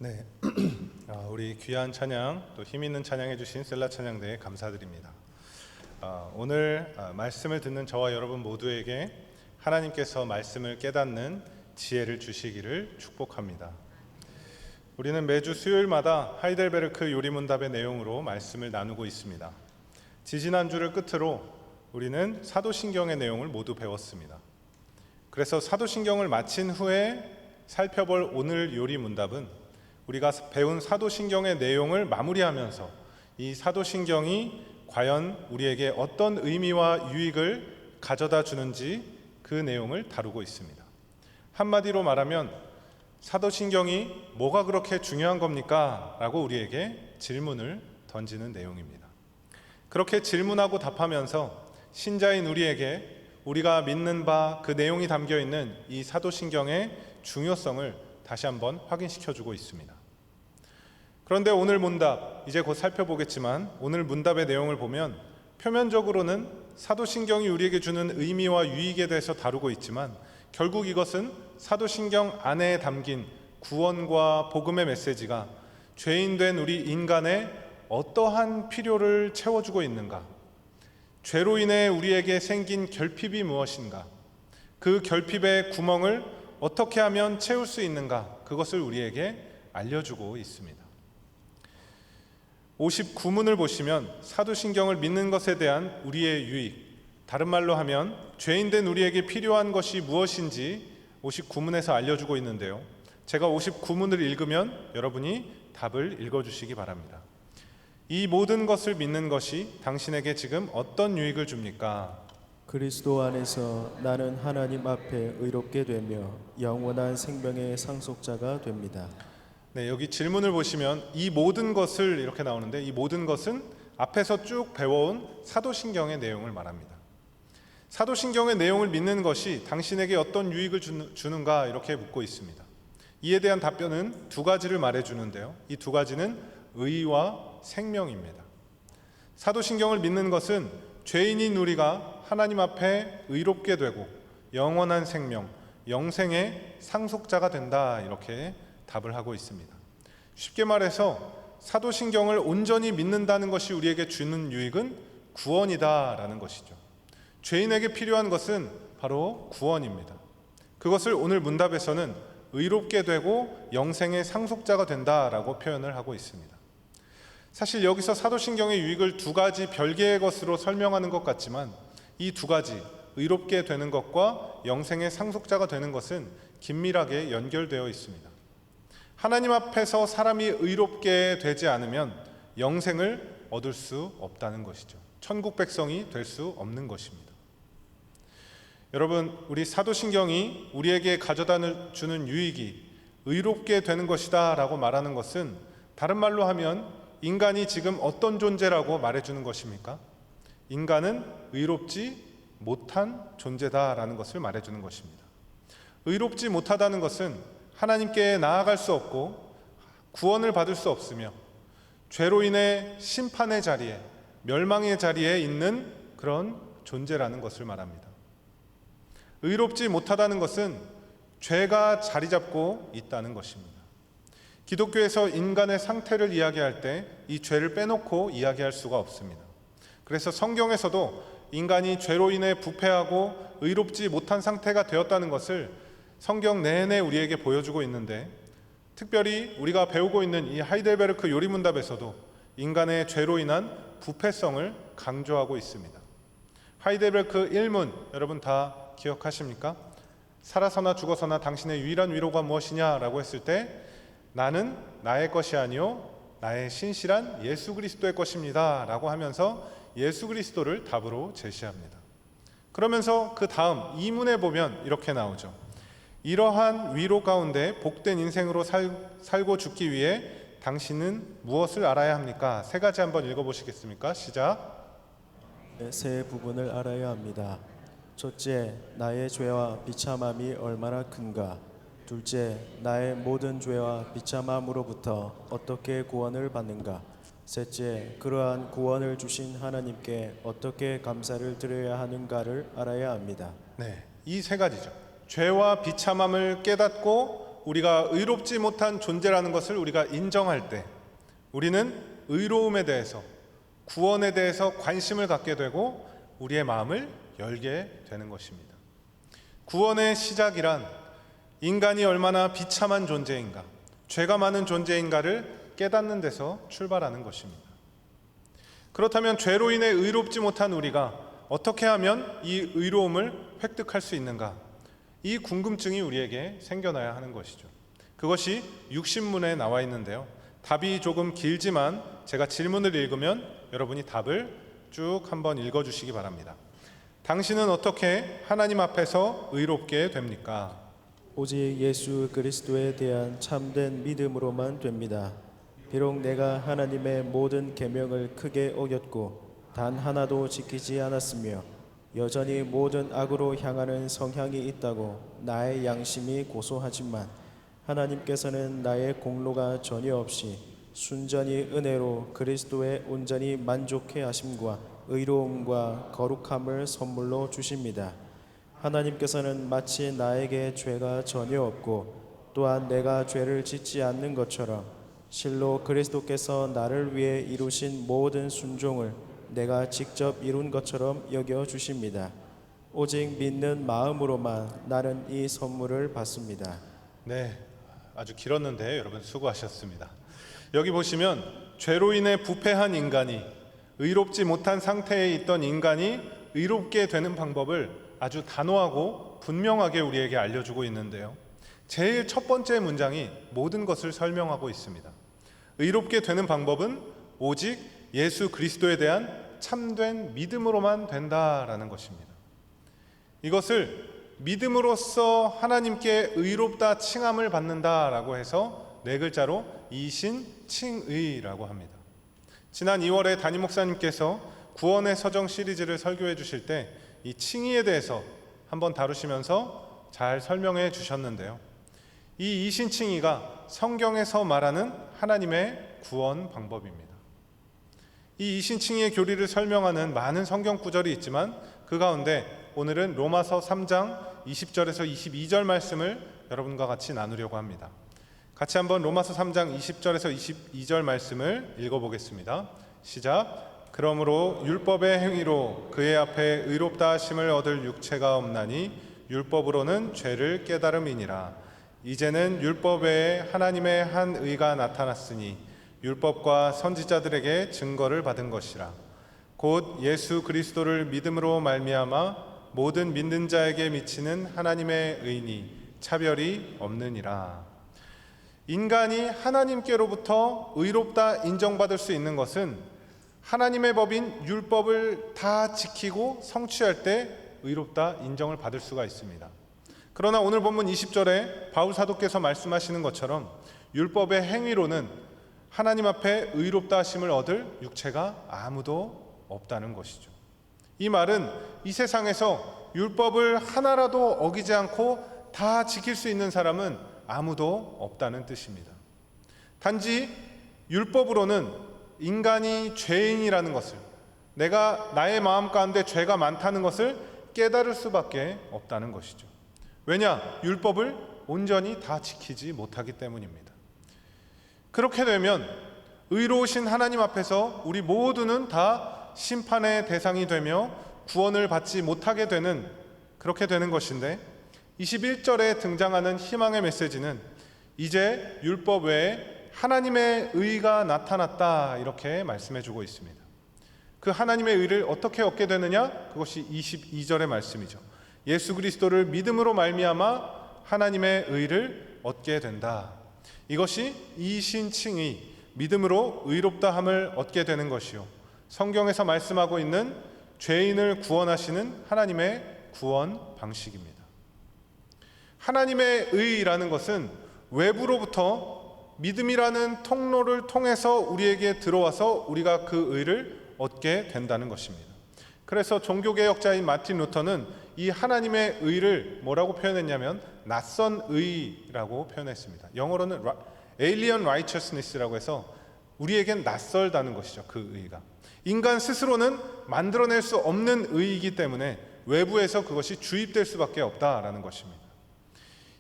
네, 우리 귀한 찬양, 또 힘있는 찬양해 주신 셀라 찬양대에 감사드립니다. 오늘 말씀을 듣는 저와 여러분 모두에게 하나님께서 말씀을 깨닫는 지혜를 주시기를 축복합니다. 우리는 매주 수요일마다 하이델베르크 요리문답의 내용으로 말씀을 나누고 있습니다. 지지난주를 끝으로 우리는 사도신경의 내용을 모두 배웠습니다. 그래서 사도신경을 마친 후에 살펴볼 오늘 요리문답은 우리가 배운 사도신경의 내용을 마무리하면서 이 사도신경이 과연 우리에게 어떤 의미와 유익을 가져다 주는지 그 내용을 다루고 있습니다. 한마디로 말하면 사도신경이 뭐가 그렇게 중요한 겁니까? 라고 우리에게 질문을 던지는 내용입니다. 그렇게 질문하고 답하면서 신자인 우리에게 우리가 믿는 바 그 내용이 담겨 있는 이 사도신경의 중요성을 다시 한번 확인시켜주고 있습니다. 그런데 오늘 문답, 이제 곧 살펴보겠지만 오늘 문답의 내용을 보면 표면적으로는 사도신경이 우리에게 주는 의미와 유익에 대해서 다루고 있지만 결국 이것은 사도신경 안에 담긴 구원과 복음의 메시지가 죄인된 우리 인간의 어떠한 필요를 채워주고 있는가, 죄로 인해 우리에게 생긴 결핍이 무엇인가, 그 결핍의 구멍을 어떻게 하면 채울 수 있는가, 그것을 우리에게 알려주고 있습니다. 59문을 보시면 사도신경을 믿는 것에 대한 우리의 유익, 다른 말로 하면 죄인된 우리에게 필요한 것이 무엇인지 59문에서 알려주고 있는데요, 제가 59문을 읽으면 여러분이 답을 읽어주시기 바랍니다. 이 모든 것을 믿는 것이 당신에게 지금 어떤 유익을 줍니까? 그리스도 안에서 나는 하나님 앞에 의롭게 되며 영원한 생명의 상속자가 됩니다. 네, 여기 질문을 보시면 이 모든 것을 이렇게 나오는데, 이 모든 것은 앞에서 쭉 배워온 사도신경의 내용을 말합니다. 사도신경의 내용을 믿는 것이 당신에게 어떤 유익을 주는가 이렇게 묻고 있습니다. 이에 대한 답변은 두 가지를 말해주는데요, 이 두 가지는 의와 생명입니다. 사도신경을 믿는 것은 죄인인 우리가 하나님 앞에 의롭게 되고 영원한 생명, 영생의 상속자가 된다, 이렇게 답을 하고 있습니다. 쉽게 말해서 사도신경을 온전히 믿는다는 것이 우리에게 주는 유익은 구원이다라는 것이죠. 죄인에게 필요한 것은 바로 구원입니다. 그것을 오늘 문답에서는 의롭게 되고 영생의 상속자가 된다라고 표현을 하고 있습니다. 사실 여기서 사도신경의 유익을 두 가지 별개의 것으로 설명하는 것 같지만 이 두 가지, 의롭게 되는 것과 영생의 상속자가 되는 것은 긴밀하게 연결되어 있습니다. 하나님 앞에서 사람이 의롭게 되지 않으면 영생을 얻을 수 없다는 것이죠. 천국 백성이 될 수 없는 것입니다. 여러분, 우리 사도신경이 우리에게 가져다 주는 유익이 의롭게 되는 것이다 라고 말하는 것은 다른 말로 하면 인간이 지금 어떤 존재라고 말해주는 것입니까? 인간은 의롭지 못한 존재다라는 것을 말해주는 것입니다. 의롭지 못하다는 것은 하나님께 나아갈 수 없고 구원을 받을 수 없으며 죄로 인해 심판의 자리에, 멸망의 자리에 있는 그런 존재라는 것을 말합니다. 의롭지 못하다는 것은 죄가 자리 잡고 있다는 것입니다. 기독교에서 인간의 상태를 이야기할 때 이 죄를 빼놓고 이야기할 수가 없습니다. 그래서 성경에서도 인간이 죄로 인해 부패하고 의롭지 못한 상태가 되었다는 것을 성경 내내 우리에게 보여주고 있는데, 특별히 우리가 배우고 있는 이 하이델베르크 요리문답에서도 인간의 죄로 인한 부패성을 강조하고 있습니다. 하이델베르크 1문 여러분 다 기억하십니까? 살아서나 죽어서나 당신의 유일한 위로가 무엇이냐라고 했을 때 나는 나의 것이 아니요 나의 신실한 예수 그리스도의 것입니다 라고 하면서 예수 그리스도를 답으로 제시합니다. 그러면서 그 다음 2문에 보면 이렇게 나오죠. 이러한 위로 가운데 복된 인생으로 살고 죽기 위해 당신은 무엇을 알아야 합니까? 세 가지 한번 읽어보시겠습니까? 시작. 세 부분을 알아야 합니다. 첫째, 나의 죄와 비참함이 얼마나 큰가. 둘째, 나의 모든 죄와 비참함으로부터 어떻게 구원을 받는가. 셋째, 그러한 구원을 주신 하나님께 어떻게 감사를 드려야 하는가를 알아야 합니다. 네, 이 세 가지죠. 죄와 비참함을 깨닫고 우리가 의롭지 못한 존재라는 것을 우리가 인정할 때 우리는 의로움에 대해서, 구원에 대해서 관심을 갖게 되고 우리의 마음을 열게 되는 것입니다. 구원의 시작이란 인간이 얼마나 비참한 존재인가, 죄가 많은 존재인가를 깨닫는 데서 출발하는 것입니다. 그렇다면 죄로 인해 의롭지 못한 우리가 어떻게 하면 이 의로움을 획득할 수 있는가? 이 궁금증이 우리에게 생겨나야 하는 것이죠. 그것이 육신문에 나와 있는데요. 답이 조금 길지만 제가 질문을 읽으면 여러분이 답을 쭉 한번 읽어주시기 바랍니다. 당신은 어떻게 하나님 앞에서 의롭게 됩니까? 오직 예수 그리스도에 대한 참된 믿음으로만 됩니다. 비록 내가 하나님의 모든 계명을 크게 어겼고 단 하나도 지키지 않았으며 여전히 모든 악으로 향하는 성향이 있다고 나의 양심이 고소하지만 하나님께서는 나의 공로가 전혀 없이 순전히 은혜로 그리스도에 온전히 만족해 하심과 의로움과 거룩함을 선물로 주십니다. 하나님께서는 마치 나에게 죄가 전혀 없고 또한 내가 죄를 짓지 않는 것처럼 실로 그리스도께서 나를 위해 이루신 모든 순종을 내가 직접 이룬 것처럼 여겨 주십니다. 오직 믿는 마음으로만 나는 이 선물을 받습니다. 네, 아주 길었는데 여러분 수고하셨습니다. 여기 보시면 죄로 인해 부패한 인간이, 의롭지 못한 상태에 있던 인간이 의롭게 되는 방법을 아주 단호하고 분명하게 우리에게 알려주고 있는데요. 제일 첫 번째 문장이 모든 것을 설명하고 있습니다. 의롭게 되는 방법은 오직 예수 그리스도에 대한 참된 믿음으로만 된다라는 것입니다. 이것을 믿음으로써 하나님께 의롭다 칭함을 받는다라고 해서 네 글자로 이신칭의라고 합니다. 지난 2월에 담임 목사님께서 구원의 서정 시리즈를 설교해 주실 때 이 칭의에 대해서 한번 다루시면서 잘 설명해 주셨는데요. 이 이신칭의가 성경에서 말하는 하나님의 구원 방법입니다. 이 이신칭의의 교리를 설명하는 많은 성경 구절이 있지만 그 가운데 오늘은 로마서 3장 20절에서 22절 말씀을 여러분과 같이 나누려고 합니다. 같이 한번 로마서 3장 20절에서 22절 말씀을 읽어보겠습니다. 시작. 그러므로 율법의 행위로 그의 앞에 의롭다 하심을 얻을 육체가 없나니 율법으로는 죄를 깨달음이니라. 이제는 율법 외에 하나님의 한 의가 나타났으니 율법과 선지자들에게 증거를 받은 것이라. 곧 예수 그리스도를 믿음으로 말미암아 모든 믿는 자에게 미치는 하나님의 의니 차별이 없느니라. 인간이 하나님께로부터 의롭다 인정받을 수 있는 것은 하나님의 법인 율법을 다 지키고 성취할 때 의롭다 인정을 받을 수가 있습니다. 그러나 오늘 본문 20절에 바울 사도께서 말씀하시는 것처럼 율법의 행위로는 하나님 앞에 의롭다 하심을 얻을 육체가 아무도 없다는 것이죠. 이 말은 이 세상에서 율법을 하나라도 어기지 않고 다 지킬 수 있는 사람은 아무도 없다는 뜻입니다. 단지 율법으로는 인간이 죄인이라는 것을, 내가 나의 마음 가운데 죄가 많다는 것을 깨달을 수밖에 없다는 것이죠. 왜냐? 율법을 온전히 다 지키지 못하기 때문입니다. 그렇게 되면 의로우신 하나님 앞에서 우리 모두는 다 심판의 대상이 되며 구원을 받지 못하게 되는, 그렇게 되는 것인데 21절에 등장하는 희망의 메시지는 이제 율법 외에 하나님의 의가 나타났다, 이렇게 말씀해 주고 있습니다. 그 하나님의 의를 어떻게 얻게 되느냐? 그것이 22절의 말씀이죠. 예수 그리스도를 믿음으로 말미암아 하나님의 의를 얻게 된다. 이것이 이신칭의, 믿음으로 의롭다함을 얻게 되는 것이요, 성경에서 말씀하고 있는 죄인을 구원하시는 하나님의 구원 방식입니다. 하나님의 의라는 것은 외부로부터 믿음이라는 통로를 통해서 우리에게 들어와서 우리가 그 의를 얻게 된다는 것입니다. 그래서 종교개혁자인 마틴 루터는 이 하나님의 의를 뭐라고 표현했냐면 낯선 의라고 표현했습니다. 영어로는 alien righteousness라고 해서 우리에겐 낯설다는 것이죠. 그 의가 인간 스스로는 만들어낼 수 없는 의이기 때문에 외부에서 그것이 주입될 수밖에 없다라는 것입니다.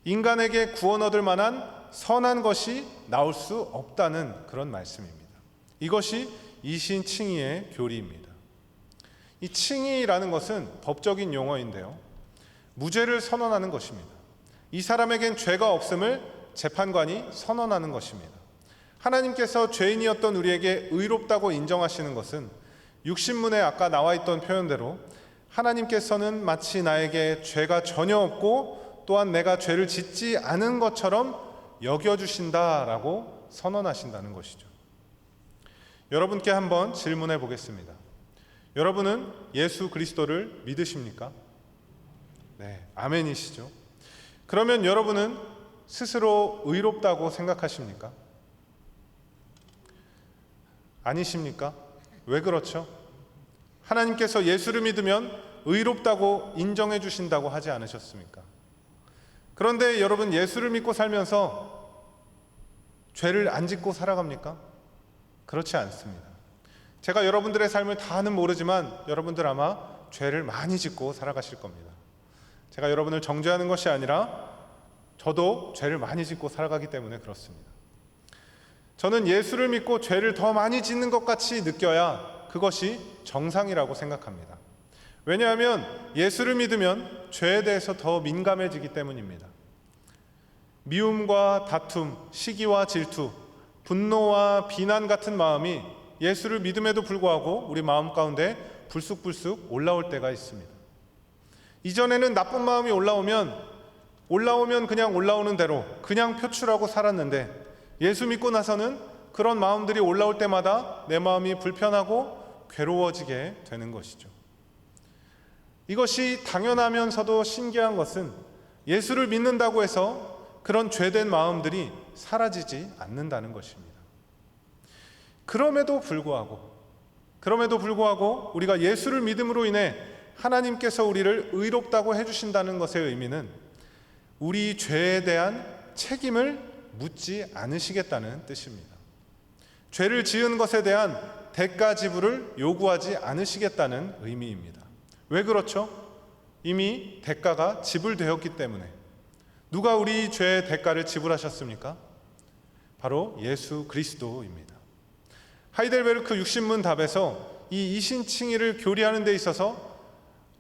인간에게 구원 얻을 만한 선한 것이 나올 수 없다는 그런 말씀입니다. 이것이 이신칭의의 교리입니다. 이 칭의라는 것은 법적인 용어인데요, 무죄를 선언하는 것입니다. 이 사람에겐 죄가 없음을 재판관이 선언하는 것입니다. 하나님께서 죄인이었던 우리에게 의롭다고 인정하시는 것은 육신문에 아까 나와 있던 표현대로 하나님께서는 마치 나에게 죄가 전혀 없고 또한 내가 죄를 짓지 않은 것처럼 여겨주신다라고 선언하신다는 것이죠. 여러분께 한번 질문해 보겠습니다. 여러분은 예수 그리스도를 믿으십니까? 네, 아멘이시죠. 그러면 여러분은 스스로 의롭다고 생각하십니까? 아니십니까? 왜 그렇죠? 하나님께서 예수를 믿으면 의롭다고 인정해 주신다고 하지 않으셨습니까? 그런데 여러분, 예수를 믿고 살면서 죄를 안 짓고 살아갑니까? 그렇지 않습니다. 제가 여러분들의 삶을 다는 모르지만 여러분들 아마 죄를 많이 짓고 살아가실 겁니다. 제가 여러분을 정죄하는 것이 아니라 저도 죄를 많이 짓고 살아가기 때문에 그렇습니다. 저는 예수를 믿고 죄를 더 많이 짓는 것 같이 느껴야 그것이 정상이라고 생각합니다. 왜냐하면 예수를 믿으면 죄에 대해서 더 민감해지기 때문입니다. 미움과 다툼, 시기와 질투, 분노와 비난 같은 마음이 예수를 믿음에도 불구하고 우리 마음 가운데 불쑥불쑥 올라올 때가 있습니다. 이전에는 나쁜 마음이 올라오면 그냥 올라오는 대로 그냥 표출하고 살았는데, 예수 믿고 나서는 그런 마음들이 올라올 때마다 내 마음이 불편하고 괴로워지게 되는 것이죠. 이것이 당연하면서도 신기한 것은 예수를 믿는다고 해서 그런 죄된 마음들이 사라지지 않는다는 것입니다. 그럼에도 불구하고 우리가 예수를 믿음으로 인해 하나님께서 우리를 의롭다고 해주신다는 것의 의미는 우리 죄에 대한 책임을 묻지 않으시겠다는 뜻입니다. 죄를 지은 것에 대한 대가 지불을 요구하지 않으시겠다는 의미입니다. 왜 그렇죠? 이미 대가가 지불되었기 때문에. 누가 우리 죄의 대가를 지불하셨습니까? 바로 예수 그리스도입니다. 하이델베르크 육신문 답에서 이 이신칭의를 교리하는 데 있어서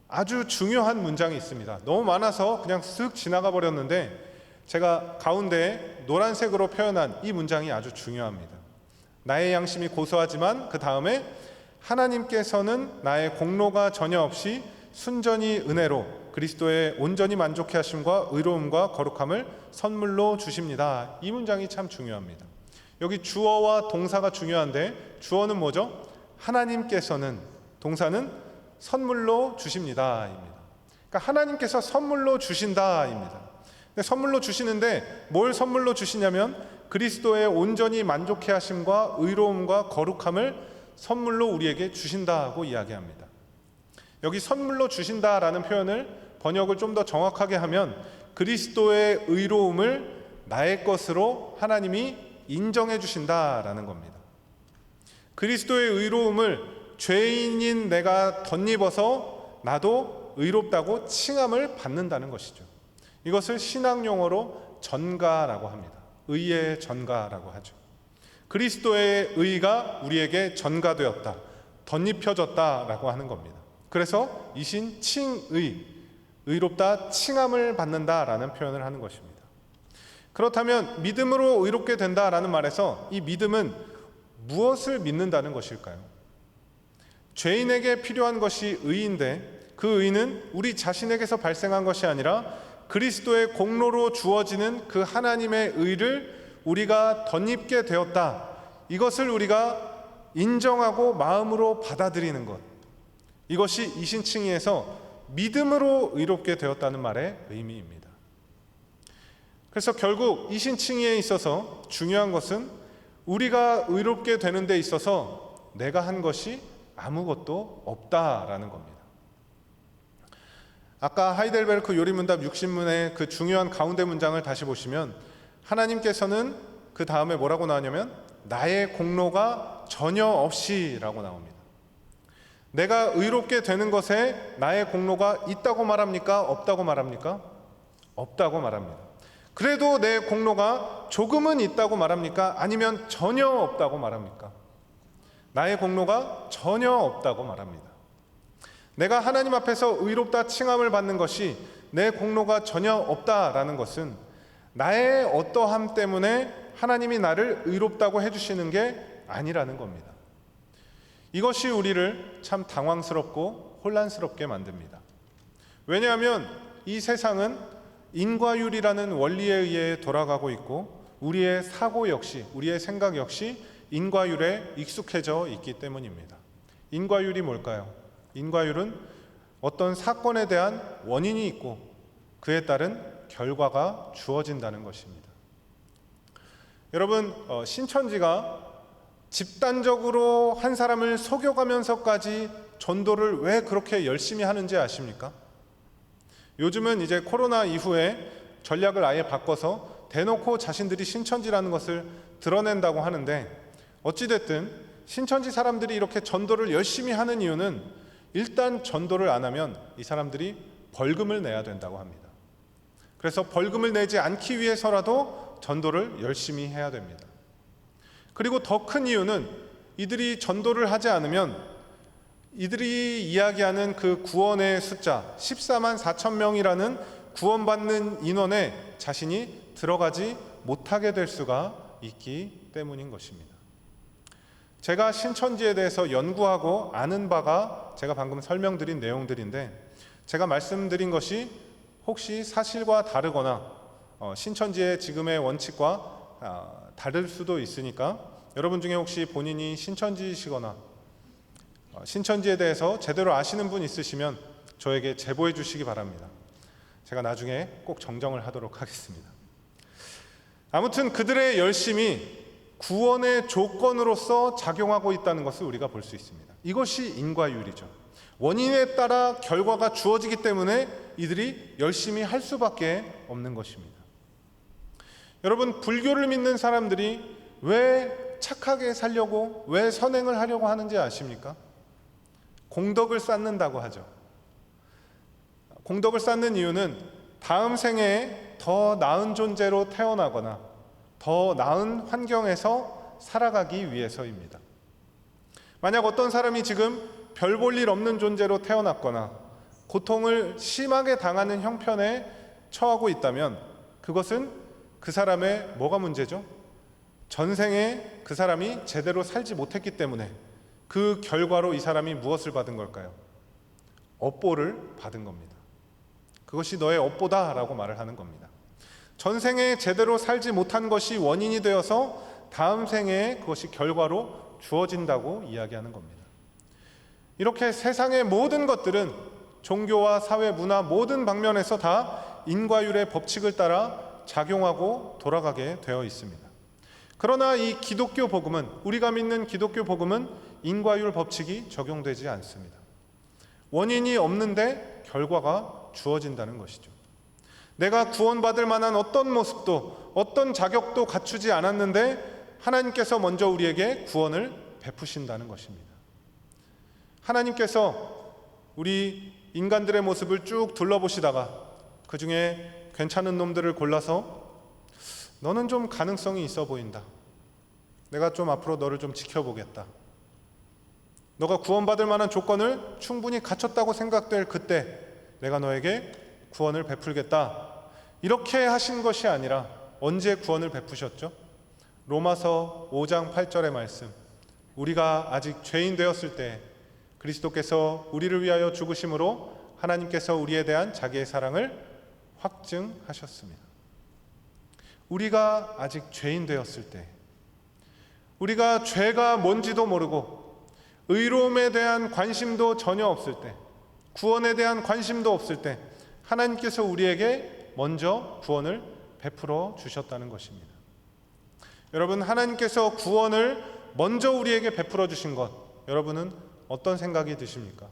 아주 중요한 문장이 있습니다. 너무 많아서 그냥 쓱 지나가 버렸는데 제가 가운데에 노란색으로 표현한 이 문장이 아주 중요합니다. 나의 양심이 고소하지만 그 다음에 하나님께서는 나의 공로가 전혀 없이 순전히 은혜로 그리스도의 온전히 만족해 하심과 의로움과 거룩함을 선물로 주십니다. 이 문장이 참 중요합니다. 여기 주어와 동사가 중요한데 주어는 뭐죠? 하나님께서는, 동사는 선물로 주십니다입니다. 그러니까 하나님께서 선물로 주신다입니다. 근데 선물로 주시는데 뭘 선물로 주시냐면 그리스도의 온전히 만족해 하심과 의로움과 거룩함을 선물로 우리에게 주신다고 이야기합니다. 여기 선물로 주신다라는 표현을 번역을 좀 더 정확하게 하면 그리스도의 의로움을 나의 것으로 하나님이 인정해 주신다라는 겁니다. 그리스도의 의로움을 죄인인 내가 덧입어서 나도 의롭다고 칭함을 받는다는 것이죠. 이것을 신학 용어로 전가라고 합니다. 의의 전가라고 하죠. 그리스도의 의가 우리에게 전가되었다, 덧입혀졌다라고 하는 겁니다. 그래서 이신 칭의, 의롭다 칭함을 받는다라는 표현을 하는 것입니다. 그렇다면 믿음으로 의롭게 된다라는 말에서 이 믿음은 무엇을 믿는다는 것일까요? 죄인에게 필요한 것이 의인데 그 의는 우리 자신에게서 발생한 것이 아니라 그리스도의 공로로 주어지는 그 하나님의 의를 우리가 덧입게 되었다. 이것을 우리가 인정하고 마음으로 받아들이는 것. 이것이 이신칭의에서 믿음으로 의롭게 되었다는 말의 의미입니다. 그래서 결국 이신칭의에 있어서 중요한 것은 우리가 의롭게 되는 데 있어서 내가 한 것이 아무것도 없다라는 겁니다. 아까 하이델베르크 요리문답 60문의 그 중요한 가운데 문장을 다시 보시면 하나님께서는 그 다음에 뭐라고 나오냐면 나의 공로가 전혀 없이라고 나옵니다. 내가 의롭게 되는 것에 나의 공로가 있다고 말합니까? 없다고 말합니까? 없다고 말합니다. 그래도 내 공로가 조금은 있다고 말합니까? 아니면 전혀 없다고 말합니까? 나의 공로가 전혀 없다고 말합니다. 내가 하나님 앞에서 의롭다 칭함을 받는 것이 내 공로가 전혀 없다라는 것은 나의 어떠함 때문에 하나님이 나를 의롭다고 해주시는 게 아니라는 겁니다. 이것이 우리를 참 당황스럽고 혼란스럽게 만듭니다. 왜냐하면 이 세상은 인과율이라는 원리에 의해 돌아가고 있고 우리의 사고 역시, 우리의 생각 역시 인과율에 익숙해져 있기 때문입니다. 인과율이 뭘까요? 인과율은 어떤 사건에 대한 원인이 있고 그에 따른 결과가 주어진다는 것입니다. 여러분, 신천지가 집단적으로 한 사람을 속여가면서까지 전도를 왜 그렇게 열심히 하는지 아십니까? 요즘은 이제 코로나 이후에 전략을 아예 바꿔서 대놓고 자신들이 신천지라는 것을 드러낸다고 하는데, 어찌됐든 신천지 사람들이 이렇게 전도를 열심히 하는 이유는 일단 전도를 안 하면 이 사람들이 벌금을 내야 된다고 합니다. 그래서 벌금을 내지 않기 위해서라도 전도를 열심히 해야 됩니다. 그리고 더 큰 이유는 이들이 전도를 하지 않으면 이들이 이야기하는 그 구원의 숫자 14만 4천 명이라는 구원받는 인원에 자신이 들어가지 못하게 될 수가 있기 때문인 것입니다. 제가 신천지에 대해서 연구하고 아는 바가 제가 방금 설명드린 내용들인데, 제가 말씀드린 것이 혹시 사실과 다르거나 신천지의 지금의 원칙과 다를 수도 있으니까 여러분 중에 혹시 본인이 신천지이시거나 신천지에 대해서 제대로 아시는 분 있으시면 저에게 제보해 주시기 바랍니다. 제가 나중에 꼭 정정을 하도록 하겠습니다. 아무튼 그들의 열심이 구원의 조건으로서 작용하고 있다는 것을 우리가 볼 수 있습니다. 이것이 인과율이죠. 원인에 따라 결과가 주어지기 때문에 이들이 열심히 할 수밖에 없는 것입니다. 여러분, 불교를 믿는 사람들이 왜 착하게 살려고, 왜 선행을 하려고 하는지 아십니까? 공덕을 쌓는다고 하죠. 공덕을 쌓는 이유는 다음 생에 더 나은 존재로 태어나거나 더 나은 환경에서 살아가기 위해서입니다. 만약 어떤 사람이 지금 별 볼 일 없는 존재로 태어났거나 고통을 심하게 당하는 형편에 처하고 있다면 그것은 그 사람의 뭐가 문제죠? 전생에 그 사람이 제대로 살지 못했기 때문에 그 결과로 이 사람이 무엇을 받은 걸까요? 업보를 받은 겁니다. 그것이 너의 업보다라고 말을 하는 겁니다. 전생에 제대로 살지 못한 것이 원인이 되어서 다음 생에 그것이 결과로 주어진다고 이야기하는 겁니다. 이렇게 세상의 모든 것들은 종교와 사회, 문화 모든 방면에서 다 인과율의 법칙을 따라 작용하고 돌아가게 되어 있습니다. 그러나 이 기독교 복음은, 우리가 믿는 기독교 복음은 인과율 법칙이 적용되지 않습니다. 원인이 없는데 결과가 주어진다는 것이죠. 내가 구원받을 만한 어떤 모습도 어떤 자격도 갖추지 않았는데 하나님께서 먼저 우리에게 구원을 베푸신다는 것입니다. 하나님께서 우리 인간들의 모습을 쭉 둘러보시다가 그 중에 괜찮은 놈들을 골라서 너는 좀 가능성이 있어 보인다. 내가 좀 앞으로 너를 좀 지켜보겠다. 너가 구원받을 만한 조건을 충분히 갖췄다고 생각될 그때 내가 너에게 구원을 베풀겠다. 이렇게 하신 것이 아니라 언제 구원을 베푸셨죠? 로마서 5장 8절의 말씀. 우리가 아직 죄인 되었을 때 그리스도께서 우리를 위하여 죽으심으로 하나님께서 우리에 대한 자기의 사랑을 확증하셨습니다. 우리가 아직 죄인 되었을 때, 우리가 죄가 뭔지도 모르고 의로움에 대한 관심도 전혀 없을 때, 구원에 대한 관심도 없을 때 하나님께서 우리에게 먼저 구원을 베풀어 주셨다는 것입니다. 여러분, 하나님께서 구원을 먼저 우리에게 베풀어 주신 것, 여러분은 어떤 생각이 드십니까?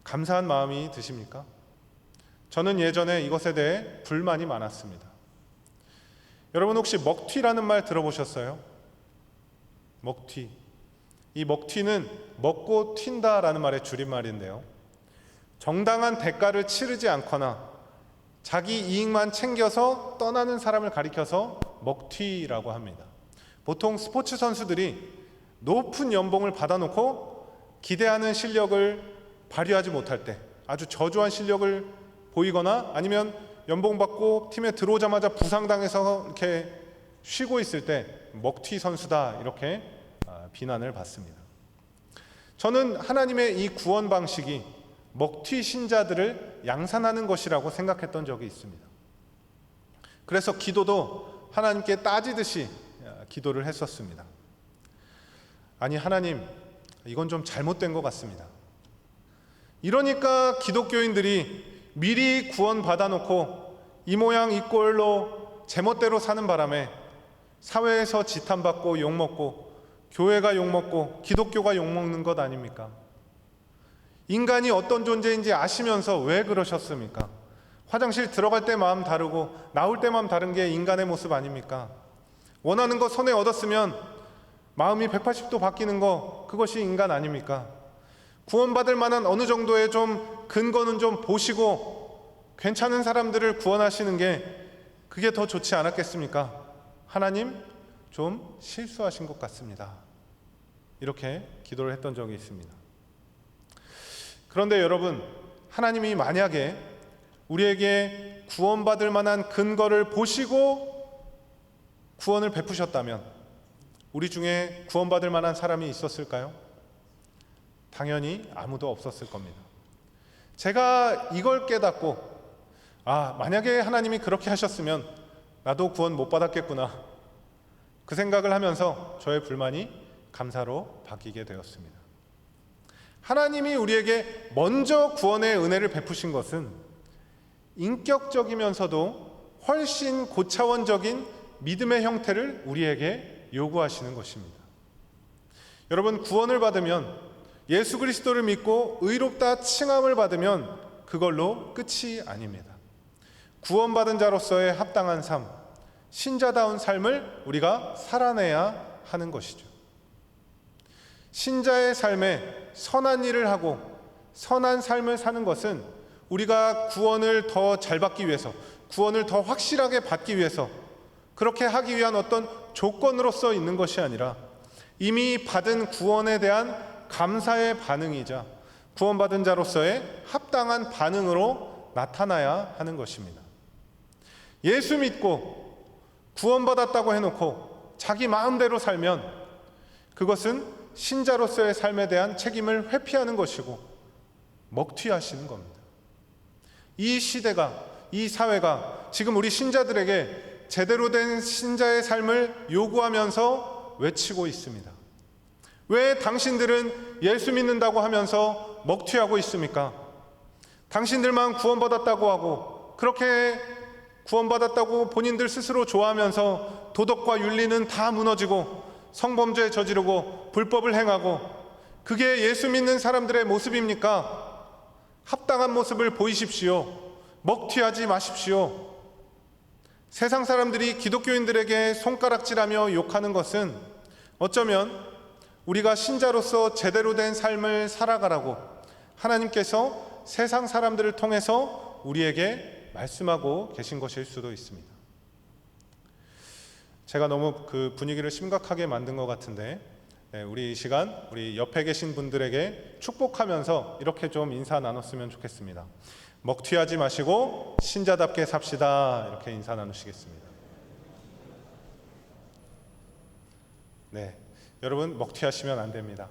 감사한 마음이 드십니까? 저는 예전에 이것에 대해 불만이 많았습니다. 여러분, 혹시 먹튀라는 말 들어보셨어요? 먹튀. 이 먹튀는 먹고 튄다라는 말의 줄임말인데요. 정당한 대가를 치르지 않거나 자기 이익만 챙겨서 떠나는 사람을 가리켜서 먹튀라고 합니다. 보통 스포츠 선수들이 높은 연봉을 받아놓고 기대하는 실력을 발휘하지 못할 때, 아주 저조한 실력을 보이거나 아니면 연봉 받고 팀에 들어오자마자 부상당해서 이렇게 쉬고 있을 때 먹튀 선수다, 이렇게 비난을 받습니다. 저는 하나님의 이 구원 방식이 먹튀 신자들을 양산하는 것이라고 생각했던 적이 있습니다. 그래서 기도도 하나님께 따지듯이 기도를 했었습니다. 아니, 하나님, 이건 좀 잘못된 것 같습니다. 이러니까 기독교인들이 미리 구원 받아놓고 이 모양 이 꼴로 제멋대로 사는 바람에 사회에서 지탄받고 욕먹고 교회가 욕먹고 기독교가 욕먹는 것 아닙니까? 인간이 어떤 존재인지 아시면서 왜 그러셨습니까? 화장실 들어갈 때 마음 다르고 나올 때 마음 다른 게 인간의 모습 아닙니까? 원하는 거 손에 얻었으면 마음이 180도 바뀌는 거, 그것이 인간 아닙니까? 구원받을 만한 어느 정도의 좀 근거는 좀 보시고 괜찮은 사람들을 구원하시는 게 그게 더 좋지 않았겠습니까? 하나님, 좀 실수하신 것 같습니다. 이렇게 기도를 했던 적이 있습니다. 그런데 여러분, 하나님이 만약에 우리에게 구원받을 만한 근거를 보시고 구원을 베푸셨다면 우리 중에 구원받을 만한 사람이 있었을까요? 당연히 아무도 없었을 겁니다. 제가 이걸 깨닫고, 만약에 하나님이 그렇게 하셨으면 나도 구원 못 받았겠구나, 그 생각을 하면서 저의 불만이 감사로 바뀌게 되었습니다. 하나님이 우리에게 먼저 구원의 은혜를 베푸신 것은 인격적이면서도 훨씬 고차원적인 믿음의 형태를 우리에게 요구하시는 것입니다. 여러분, 구원을 받으면, 예수 그리스도를 믿고 의롭다 칭함을 받으면 그걸로 끝이 아닙니다. 구원받은 자로서의 합당한 삶, 신자다운 삶을 우리가 살아내야 하는 것이죠. 신자의 삶에 선한 일을 하고 선한 삶을 사는 것은 우리가 구원을 더 잘 받기 위해서, 구원을 더 확실하게 받기 위해서 그렇게 하기 위한 어떤 조건으로서 있는 것이 아니라 이미 받은 구원에 대한 감사의 반응이자 구원받은 자로서의 합당한 반응으로 나타나야 하는 것입니다. 예수 믿고 구원받았다고 해놓고 자기 마음대로 살면 그것은 신자로서의 삶에 대한 책임을 회피하는 것이고 먹튀하시는 겁니다. 이 시대가, 이 사회가 지금 우리 신자들에게 제대로 된 신자의 삶을 요구하면서 외치고 있습니다. 왜 당신들은 예수 믿는다고 하면서 먹튀하고 있습니까? 당신들만 구원받았다고 하고 그렇게 구원받았다고 본인들 스스로 좋아하면서 도덕과 윤리는 다 무너지고 성범죄 저지르고 불법을 행하고 그게 예수 믿는 사람들의 모습입니까? 합당한 모습을 보이십시오. 먹튀하지 마십시오. 세상 사람들이 기독교인들에게 손가락질하며 욕하는 것은 어쩌면 우리가 신자로서 제대로 된 삶을 살아가라고 하나님께서 세상 사람들을 통해서 우리에게 말씀하고 계신 것일 수도 있습니다. 제가 너무 그 분위기를 심각하게 만든 것 같은데, 우리 이 시간 우리 옆에 계신 분들에게 축복하면서 이렇게 좀 인사 나눴으면 좋겠습니다. 먹튀하지 마시고 신자답게 삽시다. 이렇게 인사 나누시겠습니다. 네, 여러분 먹튀하시면 안 됩니다.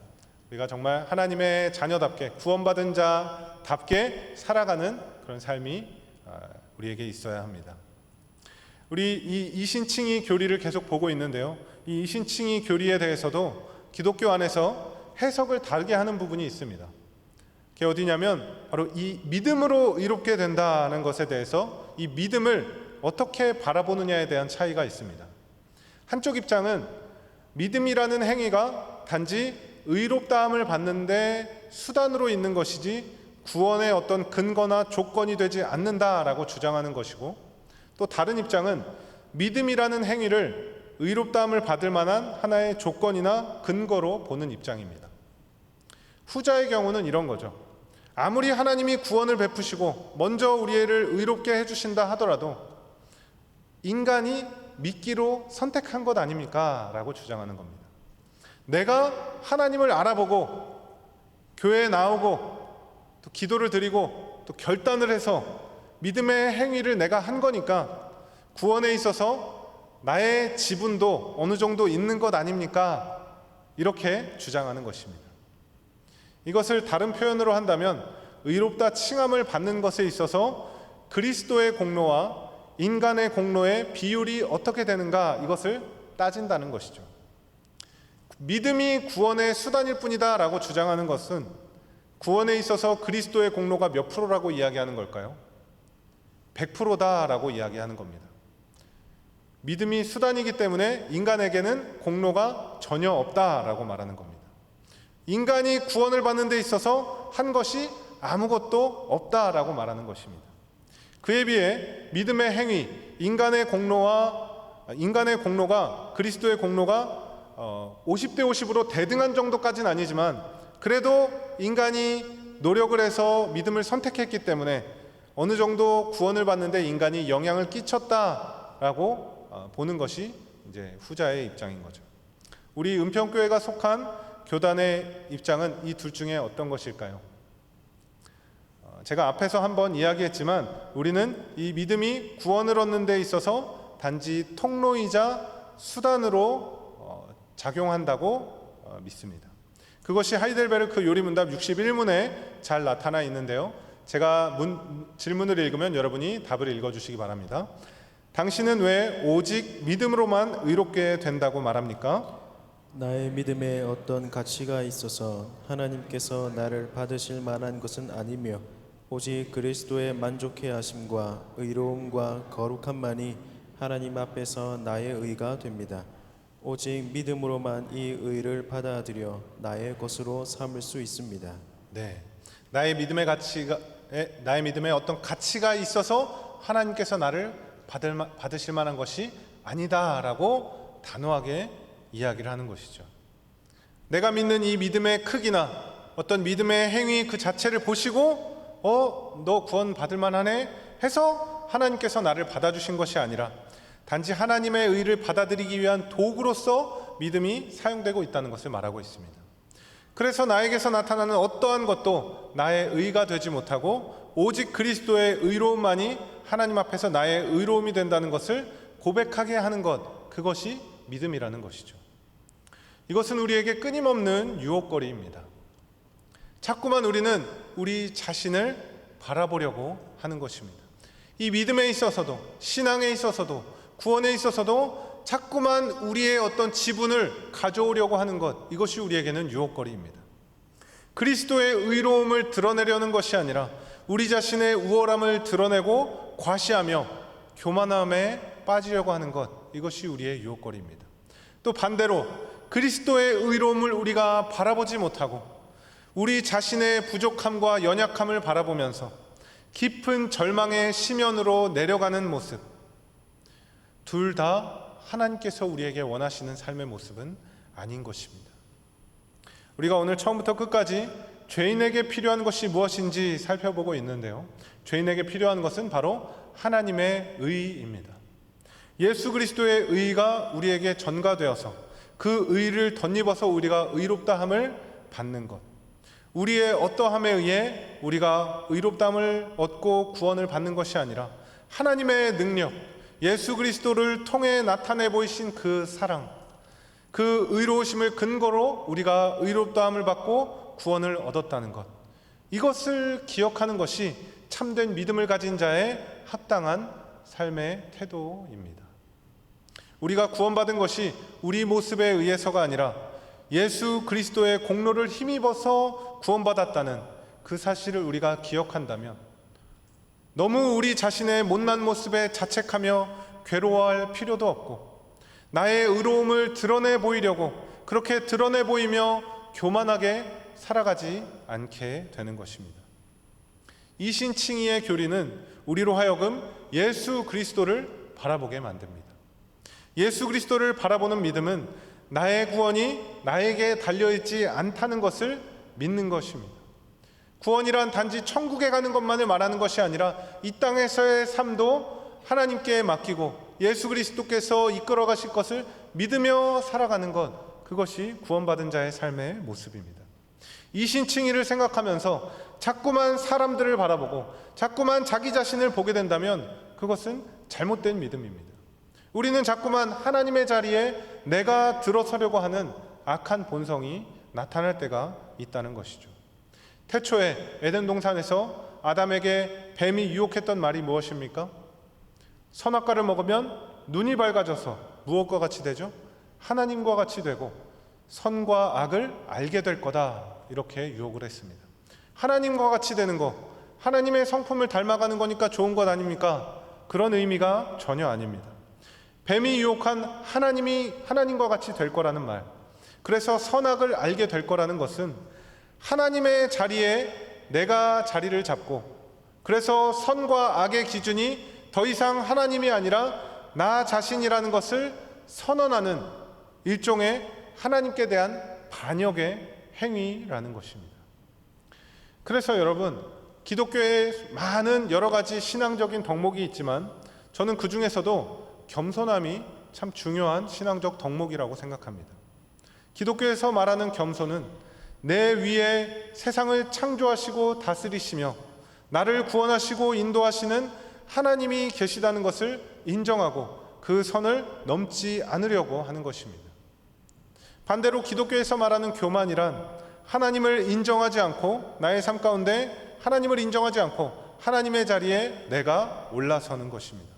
우리가 정말 하나님의 자녀답게 구원받은 자답게 살아가는 그런 삶이 우리에게 있어야 합니다. 우리 이 이신칭의 교리를 계속 보고 있는데요. 이 이신칭의 교리에 대해서도 기독교 안에서 해석을 다르게 하는 부분이 있습니다. 그게 어디냐면 바로 이 믿음으로 의롭게 된다는 것에 대해서 이 믿음을 어떻게 바라보느냐에 대한 차이가 있습니다. 한쪽 입장은 믿음이라는 행위가 단지 의롭다함을 받는데 수단으로 있는 것이지 구원의 어떤 근거나 조건이 되지 않는다라고 주장하는 것이고, 또 다른 입장은 믿음이라는 행위를 의롭다함을 받을 만한 하나의 조건이나 근거로 보는 입장입니다. 후자의 경우는 이런 거죠. 아무리 하나님이 구원을 베푸시고 먼저 우리를 의롭게 해주신다 하더라도 인간이 믿기로 선택한 것 아닙니까? 라고 주장하는 겁니다. 내가 하나님을 알아보고 교회에 나오고 또 기도를 드리고 또 결단을 해서 믿음의 행위를 내가 한 거니까 구원에 있어서 나의 지분도 어느 정도 있는 것 아닙니까? 이렇게 주장하는 것입니다. 이것을 다른 표현으로 한다면 의롭다 칭함을 받는 것에 있어서 그리스도의 공로와 인간의 공로의 비율이 어떻게 되는가, 이것을 따진다는 것이죠. 믿음이 구원의 수단일 뿐이다 라고 주장하는 것은 구원에 있어서 그리스도의 공로가 몇 프로라고 이야기하는 걸까요? 100%다 라고 이야기하는 겁니다. 믿음이 수단이기 때문에 인간에게는 공로가 전혀 없다라고 말하는 겁니다. 인간이 구원을 받는 데 있어서 한 것이 아무것도 없다라고 말하는 것입니다. 그에 비해 믿음의 행위, 인간의 공로가 그리스도의 공로가 50대 50으로 대등한 정도까지는 아니지만 그래도 인간이 노력을 해서 믿음을 선택했기 때문에 어느 정도 구원을 받는데 인간이 영향을 끼쳤다라고 보는 것이 이제 후자의 입장인 거죠. 우리 은평교회가 속한 교단의 입장은 이 둘 중에 어떤 것일까요? 제가 앞에서 한번 이야기했지만 우리는 이 믿음이 구원을 얻는 데 있어서 단지 통로이자 수단으로 작용한다고 믿습니다. 그것이 하이델베르크 요리문답 61문에 잘 나타나 있는데요. 제가 질문을 읽으면 여러분이 답을 읽어주시기 바랍니다. 당신은 왜 오직 믿음으로만 의롭게 된다고 말합니까? 나의 믿음에 어떤 가치가 있어서 하나님께서 나를 받으실 만한 것은 아니며 오직 그리스도의 만족해 하심과 의로움과 거룩함만이 하나님 앞에서 나의 의가 됩니다. 오직 믿음으로만 이 의를 받아들여 나의 것으로 삼을 수 있습니다. 네, 나의 믿음의 어떤 가치가 있어서 하나님께서 나를 받으실 만한 것이 아니다라고 단호하게 이야기를 하는 것이죠. 내가 믿는 이 믿음의 크기나 어떤 믿음의 행위 그 자체를 보시고 너 구원 받을 만하네 해서 하나님께서 나를 받아주신 것이 아니라 단지 하나님의 의를 받아들이기 위한 도구로서 믿음이 사용되고 있다는 것을 말하고 있습니다. 그래서 나에게서 나타나는 어떠한 것도 나의 의가 되지 못하고 오직 그리스도의 의로움만이 하나님 앞에서 나의 의로움이 된다는 것을 고백하게 하는 것, 그것이 믿음이라는 것이죠. 이것은 우리에게 끊임없는 유혹거리입니다. 자꾸만 우리는 우리 자신을 바라보려고 하는 것입니다. 이 믿음에 있어서도 신앙에 있어서도 구원에 있어서도 자꾸만 우리의 어떤 지분을 가져오려고 하는 것, 이것이 우리에게는 유혹거리입니다. 그리스도의 의로움을 드러내려는 것이 아니라 우리 자신의 우월함을 드러내고 과시하며 교만함에 빠지려고 하는 것, 이것이 우리의 유혹거리입니다. 또 반대로 그리스도의 의로움을 우리가 바라보지 못하고 우리 자신의 부족함과 연약함을 바라보면서 깊은 절망의 심연으로 내려가는 모습, 둘 다 하나님께서 우리에게 원하시는 삶의 모습은 아닌 것입니다. 우리가 오늘 처음부터 끝까지 죄인에게 필요한 것이 무엇인지 살펴보고 있는데요. 죄인에게 필요한 것은 바로 하나님의 의입니다. 예수 그리스도의 의가 우리에게 전가되어서 그 의를 덧입어서 우리가 의롭다함을 받는 것, 우리의 어떠함에 의해 우리가 의롭다함을 얻고 구원을 받는 것이 아니라 하나님의 능력, 예수 그리스도를 통해 나타내 보이신 그 사랑, 그 의로우심을 근거로 우리가 의롭다함을 받고 구원을 얻었다는 것, 이것을 기억하는 것이 참된 믿음을 가진 자의 합당한 삶의 태도입니다. 우리가 구원받은 것이 우리 모습에 의해서가 아니라 예수 그리스도의 공로를 힘입어서 구원받았다는 그 사실을 우리가 기억한다면 너무 우리 자신의 못난 모습에 자책하며 괴로워할 필요도 없고 나의 의로움을 드러내 보이려고 그렇게 드러내 보이며 교만하게 살아가지 않게 되는 것입니다. 이신칭의의 교리는 우리로 하여금 예수 그리스도를 바라보게 만듭니다. 예수 그리스도를 바라보는 믿음은 나의 구원이 나에게 달려있지 않다는 것을 믿는 것입니다. 구원이란 단지 천국에 가는 것만을 말하는 것이 아니라 이 땅에서의 삶도 하나님께 맡기고 예수 그리스도께서 이끌어 가실 것을 믿으며 살아가는 것, 그것이 구원받은 자의 삶의 모습입니다. 이신칭의를 생각하면서 자꾸만 사람들을 바라보고 자꾸만 자기 자신을 보게 된다면 그것은 잘못된 믿음입니다. 우리는 자꾸만 하나님의 자리에 내가 들어서려고 하는 악한 본성이 나타날 때가 있다는 것이죠. 태초에 에덴 동산에서 아담에게 뱀이 유혹했던 말이 무엇입니까? 선악과를 먹으면 눈이 밝아져서 무엇과 같이 되죠? 하나님과 같이 되고 선과 악을 알게 될 거다, 이렇게 유혹을 했습니다. 하나님과 같이 되는 거, 하나님의 성품을 닮아가는 거니까 좋은 것 아닙니까? 그런 의미가 전혀 아닙니다. 뱀이 유혹한 하나님이 하나님과 같이 될 거라는 말, 그래서 선악을 알게 될 거라는 것은 하나님의 자리에 내가 자리를 잡고, 그래서 선과 악의 기준이 더 이상 하나님이 아니라 나 자신이라는 것을 선언하는 일종의 하나님께 대한 반역의 행위라는 것입니다. 그래서 여러분, 기독교에 많은 여러 가지 신앙적인 덕목이 있지만 저는 그 중에서도 겸손함이 참 중요한 신앙적 덕목이라고 생각합니다. 기독교에서 말하는 겸손은 내 위에 세상을 창조하시고 다스리시며 나를 구원하시고 인도하시는 하나님이 계시다는 것을 인정하고 그 선을 넘지 않으려고 하는 것입니다. 반대로 기독교에서 말하는 교만이란 하나님을 인정하지 않고, 나의 삶 가운데 하나님을 인정하지 않고 하나님의 자리에 내가 올라서는 것입니다.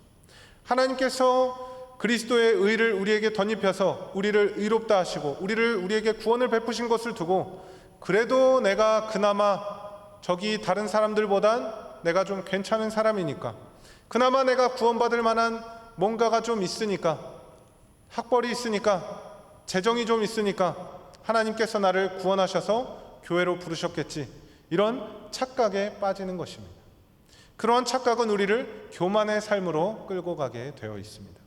하나님께서 그리스도의 의를 우리에게 덧입혀서 우리를 의롭다 하시고 우리에게 구원을 베푸신 것을 두고, 그래도 내가 그나마 저기 다른 사람들보단 내가 좀 괜찮은 사람이니까, 그나마 내가 구원받을 만한 뭔가가 좀 있으니까, 학벌이 있으니까, 재정이 좀 있으니까 하나님께서 나를 구원하셔서 교회로 부르셨겠지, 이런 착각에 빠지는 것입니다. 그러한 착각은 우리를 교만의 삶으로 끌고 가게 되어 있습니다.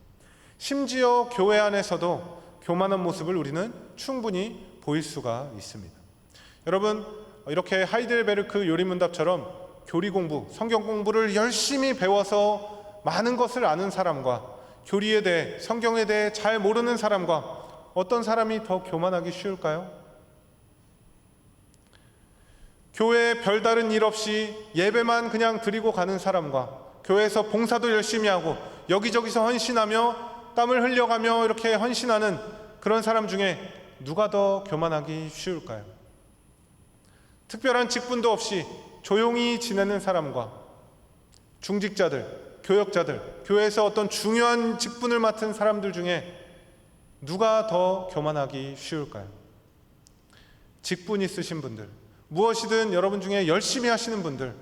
심지어 교회 안에서도 교만한 모습을 우리는 충분히 보일 수가 있습니다. 여러분, 이렇게 하이델베르크 요리문답처럼 교리 공부, 성경 공부를 열심히 배워서 많은 것을 아는 사람과 교리에 대해, 성경에 대해 잘 모르는 사람과 어떤 사람이 더 교만하기 쉬울까요? 교회에 별다른 일 없이 예배만 그냥 드리고 가는 사람과 교회에서 봉사도 열심히 하고 여기저기서 헌신하며 땀을 흘려가며 이렇게 헌신하는 그런 사람 중에 누가 더 교만하기 쉬울까요? 특별한 직분도 없이 조용히 지내는 사람과 중직자들, 교역자들, 교회에서 어떤 중요한 직분을 맡은 사람들 중에 누가 더 교만하기 쉬울까요? 직분 있으신 분들, 무엇이든 여러분 중에 열심히 하시는 분들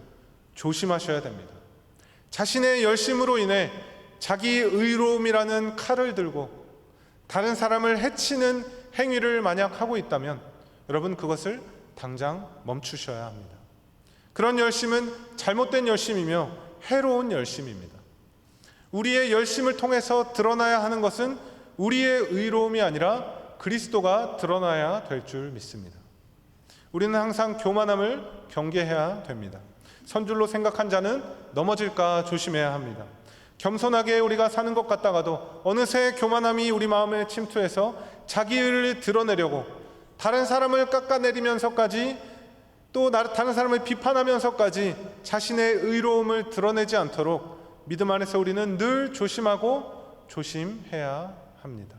조심하셔야 됩니다. 자신의 열심으로 인해 자기 의로움이라는 칼을 들고 다른 사람을 해치는 행위를 만약 하고 있다면 여러분, 그것을 당장 멈추셔야 합니다. 그런 열심은 잘못된 열심이며 해로운 열심입니다. 우리의 열심을 통해서 드러나야 하는 것은 우리의 의로움이 아니라 그리스도가 드러나야 될 줄 믿습니다. 우리는 항상 교만함을 경계해야 됩니다. 선줄로 생각한 자는 넘어질까 조심해야 합니다. 겸손하게 우리가 사는 것 같다가도 어느새 교만함이 우리 마음에 침투해서 자기 의를 드러내려고 다른 사람을 깎아내리면서까지, 또 다른 사람을 비판하면서까지 자신의 의로움을 드러내지 않도록 믿음 안에서 우리는 늘 조심하고 조심해야 합니다.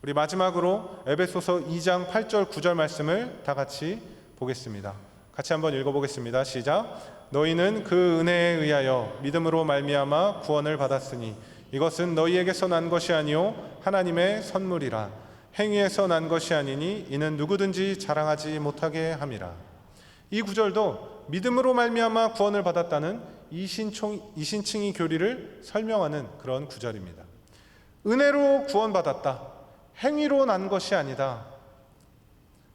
우리 마지막으로 에베소서 2장 8절 9절 말씀을 다 같이 보겠습니다. 같이 한번 읽어보겠습니다. 시작. 너희는 그 은혜에 의하여 믿음으로 말미암아 구원을 받았으니 이것은 너희에게서 난 것이 아니요 하나님의 선물이라. 행위에서 난 것이 아니니 이는 누구든지 자랑하지 못하게 함이라. 이 구절도 믿음으로 말미암아 구원을 받았다는 이신칭의 교리를 설명하는 그런 구절입니다. 은혜로 구원받았다. 행위로 난 것이 아니다.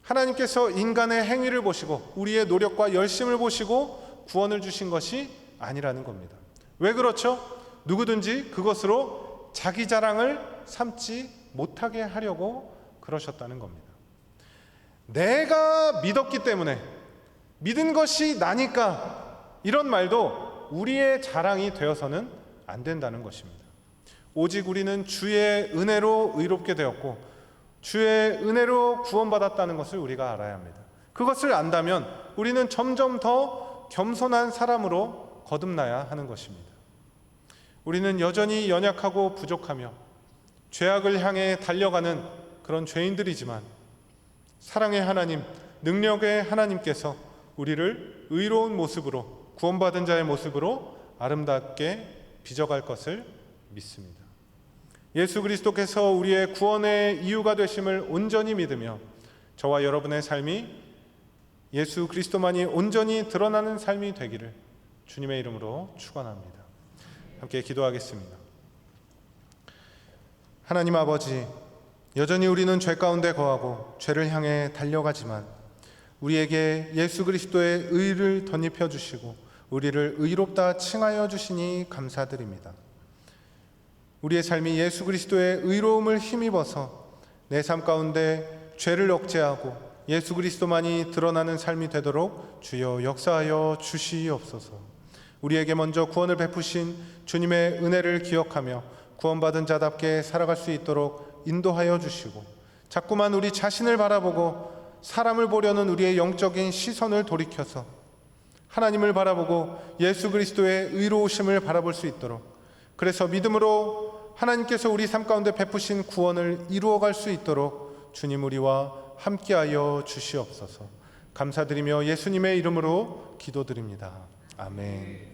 하나님께서 인간의 행위를 보시고 우리의 노력과 열심을 보시고 구원을 주신 것이 아니라는 겁니다. 왜 그렇죠? 누구든지 그것으로 자기 자랑을 삼지 못하게 하려고 그러셨다는 겁니다. 내가 믿었기 때문에, 믿은 것이 나니까 이런 말도 우리의 자랑이 되어서는 안 된다는 것입니다. 오직 우리는 주의 은혜로 의롭게 되었고 주의 은혜로 구원받았다는 것을 우리가 알아야 합니다. 그것을 안다면 우리는 점점 더 겸손한 사람으로 거듭나야 하는 것입니다. 우리는 여전히 연약하고 부족하며 죄악을 향해 달려가는 그런 죄인들이지만 사랑의 하나님, 능력의 하나님께서 우리를 의로운 모습으로, 구원받은 자의 모습으로 아름답게 빚어갈 것을 믿습니다. 예수 그리스도께서 우리의 구원의 이유가 되심을 온전히 믿으며 저와 여러분의 삶이 예수 그리스도만이 온전히 드러나는 삶이 되기를 주님의 이름으로 축원합니다. 함께 기도하겠습니다. 하나님 아버지, 여전히 우리는 죄 가운데 거하고 죄를 향해 달려가지만 우리에게 예수 그리스도의 의를 덧입혀 주시고 우리를 의롭다 칭하여 주시니 감사드립니다. 우리의 삶이 예수 그리스도의 의로움을 힘입어서 내 삶 가운데 죄를 억제하고 예수 그리스도만이 드러나는 삶이 되도록 주여 역사하여 주시옵소서. 우리에게 먼저 구원을 베푸신 주님의 은혜를 기억하며 구원받은 자답게 살아갈 수 있도록 인도하여 주시고 자꾸만 우리 자신을 바라보고 사람을 보려는 우리의 영적인 시선을 돌이켜서 하나님을 바라보고 예수 그리스도의 의로우심을 바라볼 수 있도록, 그래서 믿음으로 하나님께서 우리 삶 가운데 베푸신 구원을 이루어갈 수 있도록 주님 우리와 함께하여 주시옵소서. 감사드리며 예수님의 이름으로 기도드립니다. 아멘.